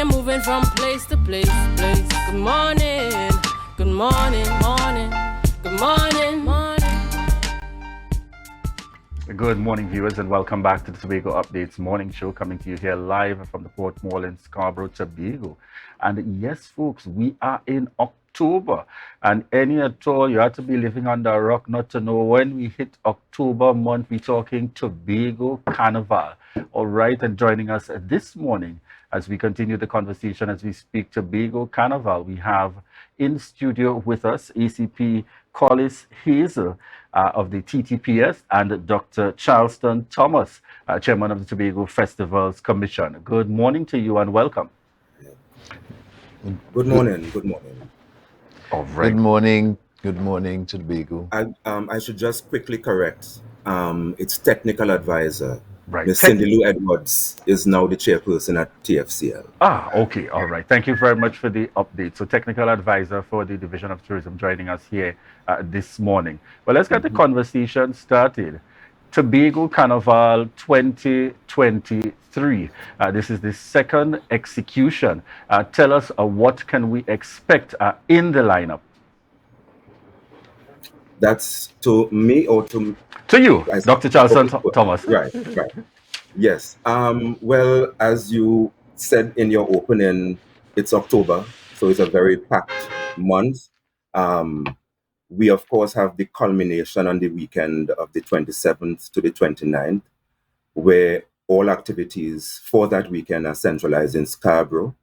you're moving from place to place. Good morning, good morning, morning, good morning, morning. Good morning, viewers, and welcome back to the Tobago Updates morning show, coming to you here live from the Port Mall in Scarborough, Tobago. And yes, folks, we are in October, and any at all, you have to be living under a rock not to know when we hit October month, we're talking Tobago Carnival. All right, and joining us this morning as we continue the conversation as we speak Tobago Carnival, we have in studio with us ACP Collis Hazel of the TTPS and Dr. Charleston Thomas, Chairman of the Tobago Festivals Commission. Good morning to you and welcome. Good morning. Good morning. All right. Good morning. Good morning, Tobago. I should just quickly correct. It's technical advisor. Right. Ms. Cindy Lou Edwards is now the chairperson at TFCL. Okay. All right. Thank you very much for the update. So, technical advisor for the Division of Tourism joining us here this morning. Well, let's get the conversation started. Tobago Carnival 2023. This is the second execution. Tell us what can we expect in the lineup? That's to me or to you, Dr. Charleston Thomas. Right. Yes. Well, as you said in your opening, it's October, so it's a very packed month. We, of course, have the culmination on the weekend of the 27th to the 29th, where all activities for that weekend are centralized in Scarborough.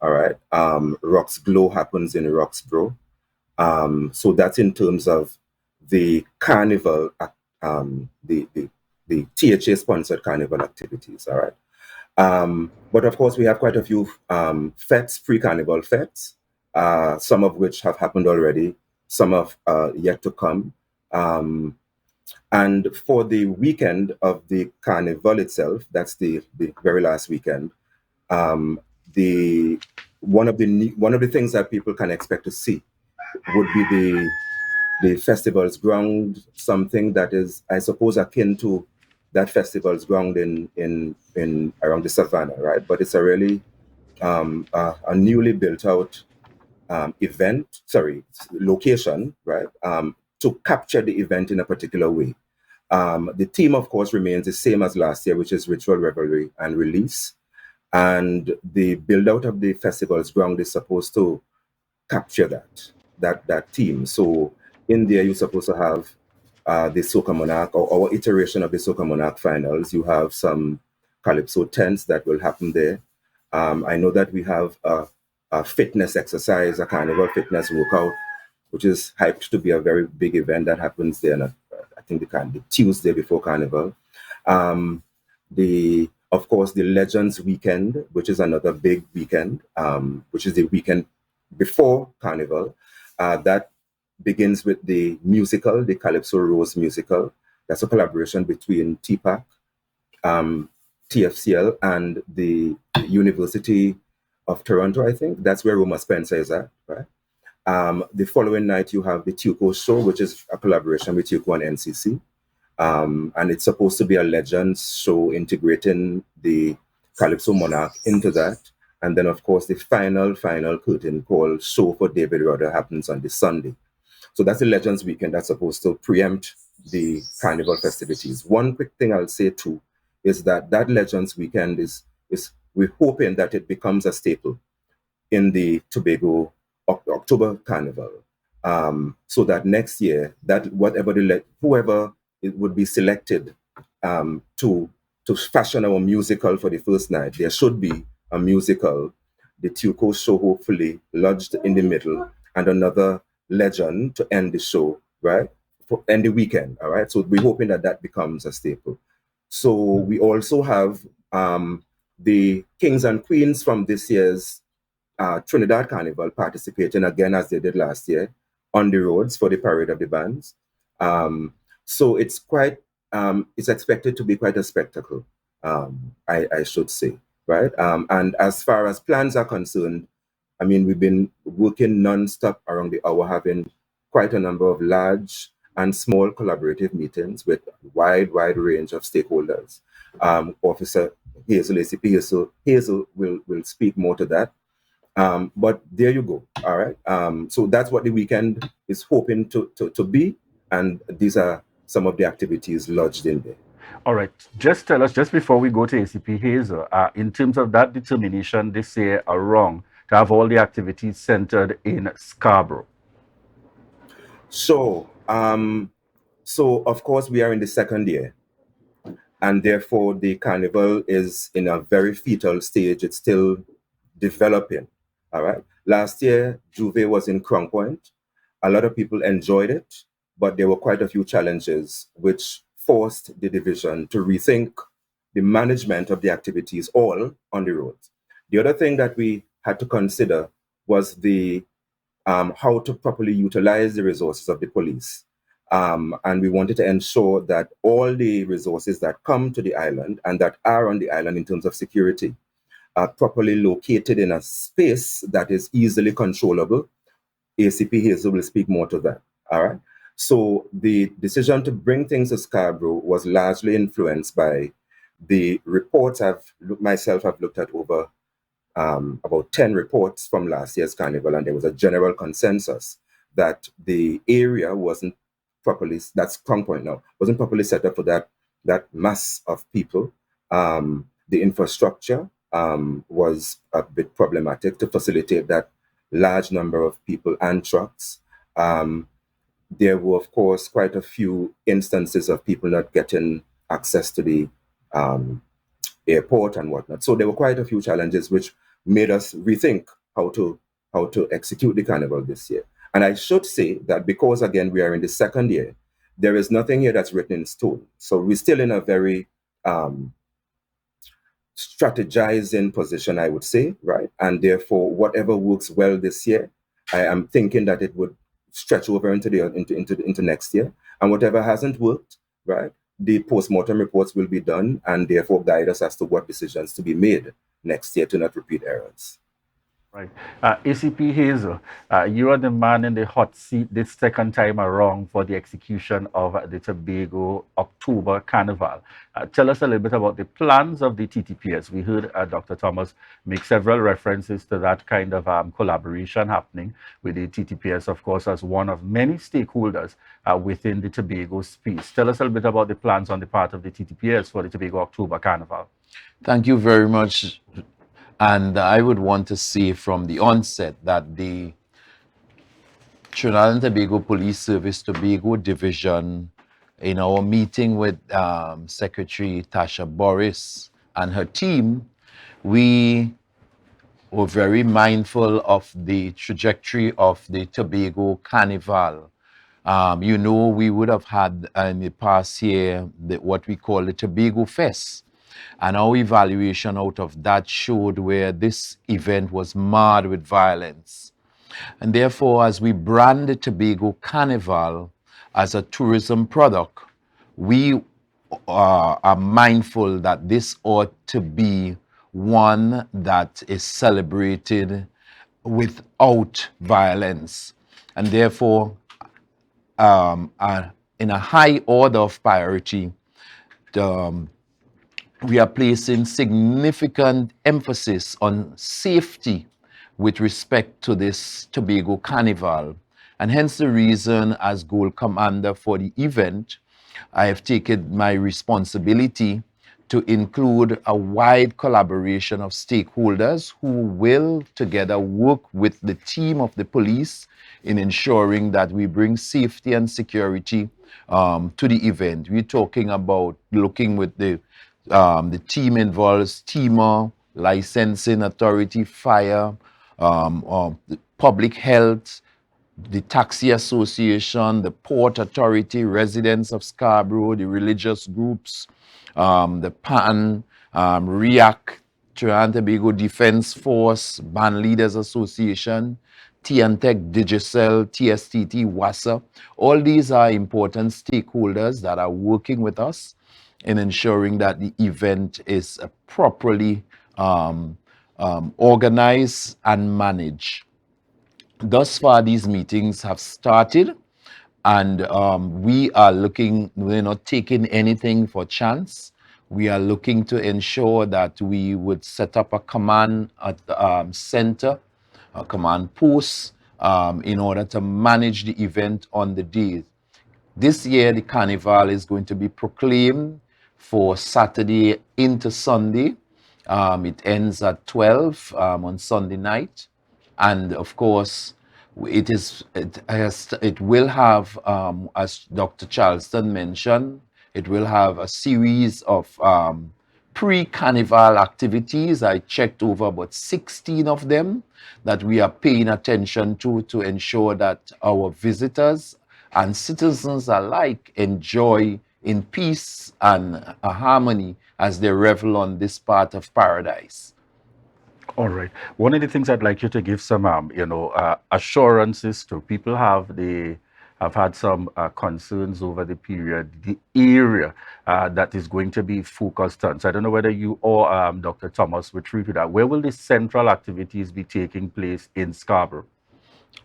All right. Rocks Glow happens in Roxborough. So that's in terms of the carnival, the THA sponsored carnival activities. All right. But of course, we have quite a few fetes, pre-carnival fetes, some of which have happened already, some have yet to come. And for the weekend of the carnival itself, that's the very last weekend, one of the things that people can expect to see would be the festival's ground, something that is, I suppose, akin to that festival's ground in around the savannah, right? But it's a really a newly built out location, right? To capture the event in a particular way. The theme, of course, remains the same as last year, which is ritual, revelry, and release. And the build out of the festival's ground is supposed to capture that theme. So in there, you're supposed to have the Soca Monarch, or our iteration of the Soca Monarch finals. You have some Calypso tents that will happen there. I know that we have a fitness exercise, a carnival fitness workout, which is hyped to be a very big event that happens there. I think the Tuesday before Carnival. Of course, the Legends Weekend, which is another big weekend, which is the weekend before Carnival. That begins with the musical, the Calypso Rose musical. That's a collaboration between TPAC, TFCL, and the University of Toronto, I think. That's where Roma Spencer is at, right? The following night, you have the Tuco Show, which is a collaboration with Tuco and NCC. And it's supposed to be a Legends show integrating the Calypso Monarch into that. And then, of course, the final curtain call Show for David Rudder happens on this Sunday. So that's the Legends Weekend that's supposed to preempt the Carnival festivities. One quick thing I'll say, too, is that Legends Weekend is we're hoping that it becomes a staple in the Tobago October Carnival, so that next year, that whoever it would be selected to fashion our musical for the first night, there should be a musical, the Tuco Show hopefully lodged in the middle, and another legend to end the show, right? End the weekend, all right? So we're hoping that becomes a staple. So we also have the kings and queens from this year's Trinidad Carnival participating again, as they did last year, on the roads for the Parade of the Bands. So it's it's expected to be quite a spectacle, I should say, right? And as far as plans are concerned, I mean, we've been working non-stop around the hour, having quite a number of large and small collaborative meetings with wide range of stakeholders. Hazel, ACP Hazel will speak more to that. But there you go. All right. So that's what the weekend is hoping to be. And these are some of the activities lodged in there. All right. Just tell us, just before we go to ACP Hazel, in terms of that determination this year around to have all the activities centered in Scarborough. So of course we are in the second year, and therefore the carnival is in a very fetal stage. It's still developing. All right. Last year, Juve was in Crown Point. A lot of people enjoyed it, but there were quite a few challenges which forced the division to rethink the management of the activities all on the roads. The other thing that we had to consider was the how to properly utilize the resources of the police. And we wanted to ensure that all the resources that come to the island and that are on the island in terms of security are properly located in a space that is easily controllable. ACP Hazel will speak more to that. All right. So the decision to bring things to Scarborough was largely influenced by the reports I've looked at over about 10 reports from last year's carnival, and there was a general consensus that the area wasn't properly, that's Crown Point now, wasn't properly set up for that mass of people. The infrastructure was a bit problematic to facilitate that large number of people and trucks. There were, of course, quite a few instances of people not getting access to the airport and whatnot. So there were quite a few challenges which made us rethink how to execute the carnival this year. And I should say that because, again, we are in the second year, there is nothing here that's written in stone. So we're still in a very strategizing position, I would say, right? And therefore, whatever works well this year, I am thinking that it would stretch over into next year. And whatever hasn't worked, right, the post-mortem reports will be done and therefore guide us as to what decisions to be made next year to not repeat errors. Right. ACP Hazel, you are the man in the hot seat this second time around for the execution of the Tobago October Carnival. Tell us a little bit about the plans of the TTPS. We heard Dr. Thomas make several references to that kind of collaboration happening with the TTPS, of course, as one of many stakeholders within the Tobago space. Tell us a little bit about the plans on the part of the TTPS for the Tobago October Carnival. Thank you very much. And I would want to say from the onset that the Trinidad and Tobago Police Service Tobago Division, in our meeting with Secretary Tasha Boris and her team, we were very mindful of the trajectory of the Tobago Carnival. You know, we would have had in the past year what we call the Tobago Fest. And our evaluation out of that showed where this event was marred with violence. And therefore, as we brand the Tobago Carnival as a tourism product, we are mindful that this ought to be one that is celebrated without violence. And therefore, in a high order of priority, we are placing significant emphasis on safety with respect to this Tobago Carnival. And hence the reason, as Goal Commander for the event, I have taken my responsibility to include a wide collaboration of stakeholders who will together work with the team of the police in ensuring that we bring safety and security to the event. We're talking about looking with the team involves TEMA, licensing authority, fire, the public health, the taxi association, the port authority, residents of Scarborough, the religious groups, the PAN, REACT, Trinidad and Tobago Defense Force, Band Leaders Association, TNTech, Digicel, TSTT, WASA. All these are important stakeholders that are working with us in ensuring that the event is properly organized and managed. Thus far, these meetings have started, and we are looking, we're not taking anything for chance. we are looking to ensure that we would set up a command center, a command post, in order to manage the event on the day. This year, the carnival is going to be proclaimed for Saturday into Sunday. It ends at 12 on Sunday night. And of course, it will have, as Dr. Charleston mentioned, it will have a series of pre-carnival activities. I checked over about 16 of them that we are paying attention to ensure that our visitors and citizens alike enjoy in peace and harmony as they revel on this part of paradise. All right. One of the things I'd like you to give some, assurances to people have had some concerns over the period, the area that is going to be focused on. So I don't know whether you or Dr. Thomas would treat with that. Where will the central activities be taking place in Scarborough?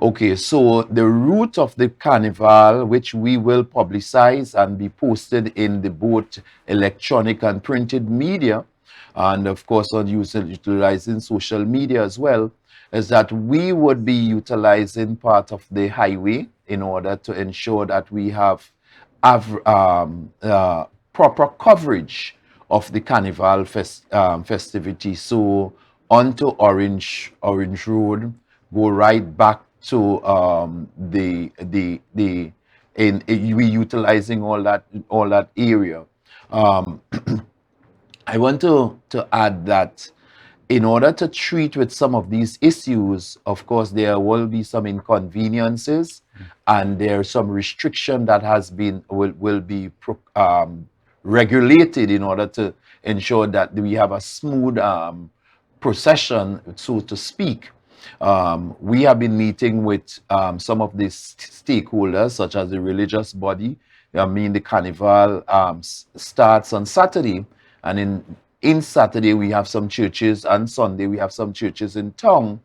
Okay, so the route of the carnival, which we will publicize and be posted in the both electronic and printed media, and of course on utilizing social media as well, is that we would be utilizing part of the highway in order to ensure that we have proper coverage of the carnival festivity. So onto Orange Road, go right back to we utilizing all that area. I want to add that in order to treat with some of these issues, of course, there will be some inconveniences and there's some restriction that will be regulated in order to ensure that we have a smooth procession, so to speak. We have been meeting with some of the stakeholders, such as the religious body. I mean, the carnival starts on Saturday, and in Saturday we have some churches, and Sunday we have some churches in town.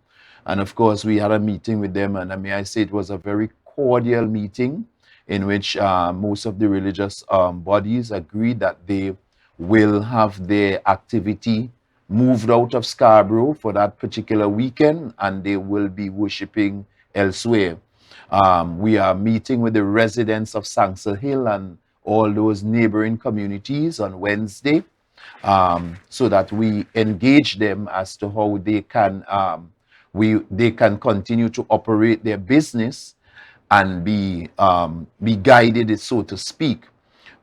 And of course, we had a meeting with them, and may I say it was a very cordial meeting in which most of the religious bodies agreed that they will have their activity moved out of Scarborough for that particular weekend, and they will be worshiping elsewhere. We are meeting with the residents of Sangsel Hill and all those neighboring communities on Wednesday, so that we engage them as to how they can continue to operate their business and be guided, so to speak.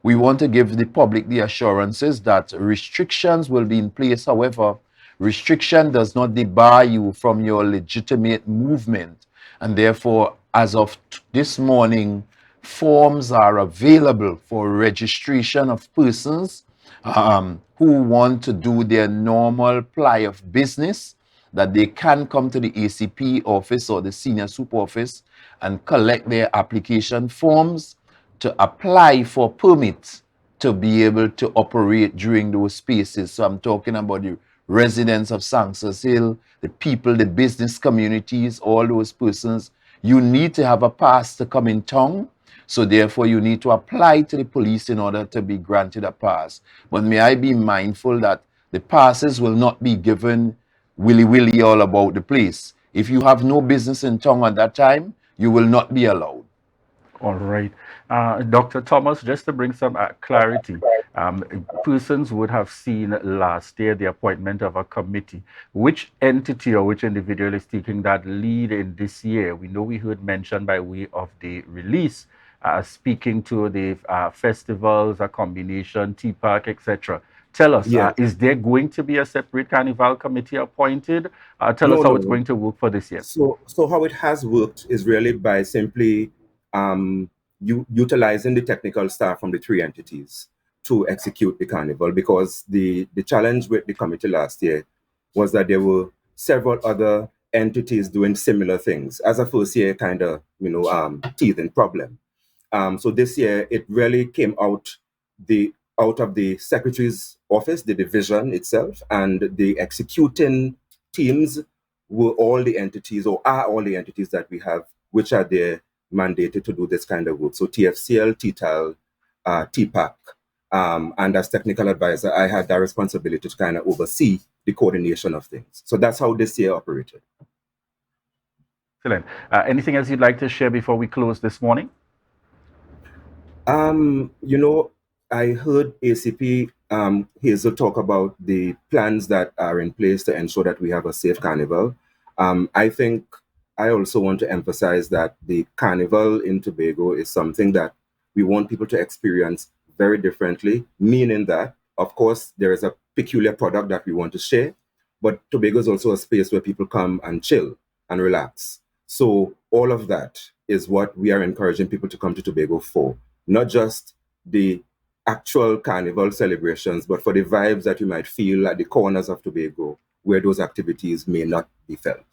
We want to give the public the assurances that restrictions will be in place. However, restriction does not debar you from your legitimate movement. And therefore, as of this morning, forms are available for registration of persons who want to do their normal ply of business, that they can come to the ACP office or the senior super office and collect their application forms to apply for permits to be able to operate during those spaces. So I'm talking about the residents of Sangsel Hill, the people, the business communities, all those persons. You need to have a pass to come in town. So therefore, you need to apply to the police in order to be granted a pass. But may I be mindful that the passes will not be given willy-willy all about the place. If you have no business in town at that time, you will not be allowed. All right. Dr. Thomas, just to bring some clarity, persons would have seen last year the appointment of a committee. Which entity or which individual is taking that lead in this year? We know we heard mentioned by way of the release, speaking to the festivals, a combination, Tea Park, etc. Tell us, is there going to be a separate carnival committee appointed? Tell us how it's going to work for this year. So how it has worked is really by simply utilizing the technical staff from the three entities to execute the carnival, because the challenge with the committee last year was that there were several other entities doing similar things as a first year kind of teething problem. So this year it really came out of the secretary's office, the division itself, and the executing teams were all the entities, or are all the entities that we have, which are there mandated to do this kind of work. So TFCL, TTAL, TPAC, And as technical advisor, I had that responsibility to kind of oversee the coordination of things. So that's how this year operated. Excellent. Anything else you'd like to share before we close this morning? You know, I heard ACP Hazel talk about the plans that are in place to ensure that we have a safe carnival. I think I also want to emphasize that the carnival in Tobago is something that we want people to experience very differently, meaning that, of course, there is a peculiar product that we want to share, but Tobago is also a space where people come and chill and relax. So all of that is what we are encouraging people to come to Tobago for, not just the actual carnival celebrations, but for the vibes that you might feel at the corners of Tobago where those activities may not be felt.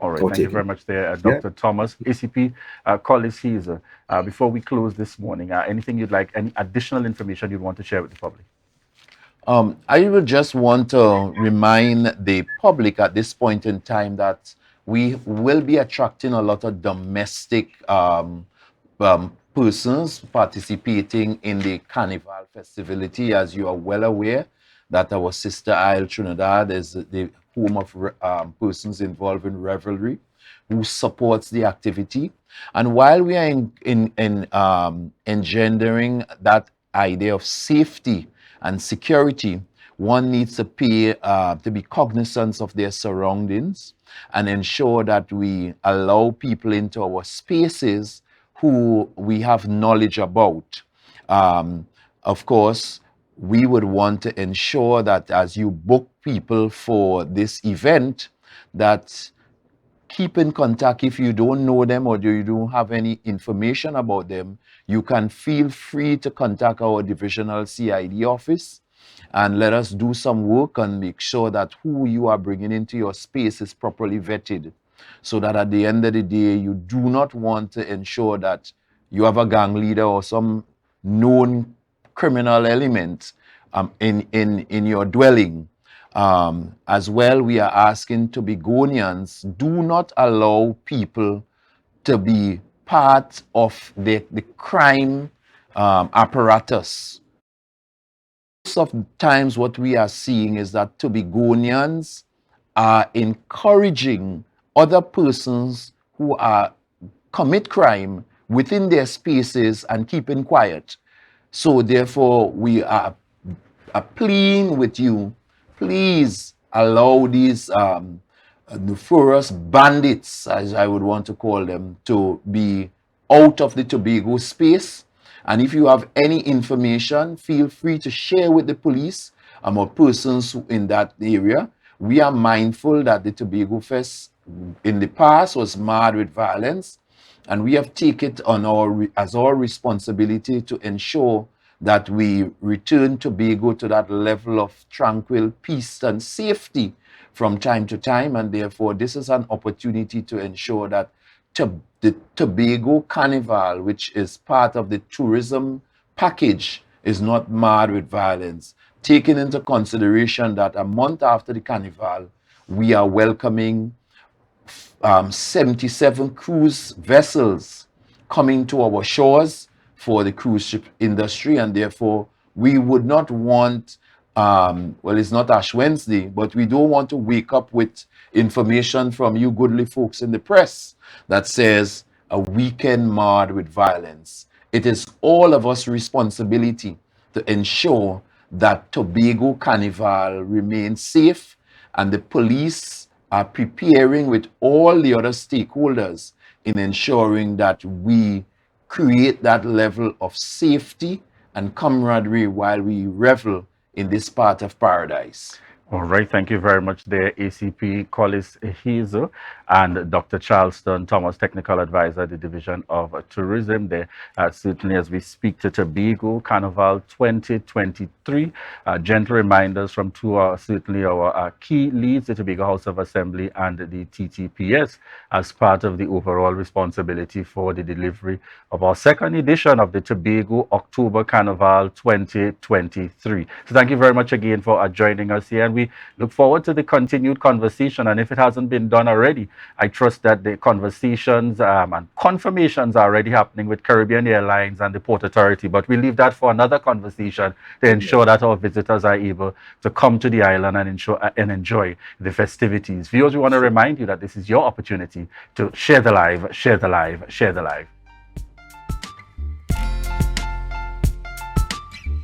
All right, thank you very much there, Dr. Thomas. ACP Collis Hazel, before we close this morning, anything you'd like, any additional information you'd want to share with the public? I would just want to remind the public at this point in time that we will be attracting a lot of domestic persons participating in the Carnival festivity. As you are well aware, that our sister Isle Trinidad is the home of persons involved in revelry who supports the activity. And while we are engendering that idea of safety and security, one needs to be cognizant of their surroundings and ensure that we allow people into our spaces who we have knowledge about. Of course, we would want to ensure that as you book people for this event, that keep in contact. If you don't know them or you don't have any information about them, you can feel free to contact our divisional CID office and let us do some work and make sure that who you are bringing into your space is properly vetted, so that at the end of the day, you do not want to ensure that you have a gang leader or some known criminal element in your dwelling. As well, we are asking Tobagonians, do not allow people to be part of the crime apparatus. Most of the times what we are seeing is that Tobagonians are encouraging other persons who commit crime within their spaces and keeping quiet. So therefore, we are pleading with you, please allow these nefarious bandits, as I would want to call them, to be out of the Tobago space. And if you have any information, feel free to share with the police or persons in that area. We are mindful that the Tobago Fest in the past was marred with violence, and we have taken it as our responsibility to ensure that we return Tobago to that level of tranquil peace and safety from time to time. And therefore, this is an opportunity to ensure that the Tobago Carnival, which is part of the tourism package, is not marred with violence. Taking into consideration that a month after the Carnival, we are welcoming 77 cruise vessels coming to our shores for the cruise ship industry, and therefore we would not want, well, it's not Ash Wednesday, but we don't want to wake up with information from you goodly folks in the press that says a weekend marred with violence. It is all of us responsibility to ensure that Tobago Carnival remains safe, and the police are preparing with all the other stakeholders in ensuring that we create that level of safety and camaraderie while we revel in this part of paradise. All right, thank you very much there, ACP Collis Hazel and Dr. Charleston Thomas, Technical Advisor, the Division of Tourism there. Certainly as we speak to Tobago Carnival 2023, gentle reminders from certainly our key leads, the Tobago House of Assembly and the TTPS, as part of the overall responsibility for the delivery of our second edition of the Tobago October Carnival 2023. So thank you very much again for joining us here. And we look forward to the continued conversation. And if it hasn't been done already, I trust that the conversations and confirmations are already happening with Caribbean Airlines and the Port Authority. But we leave that for another conversation to ensure that our visitors are able to come to the island and enjoy the festivities. Viewers, we want to remind you that this is your opportunity to share the live, share the live, share the live.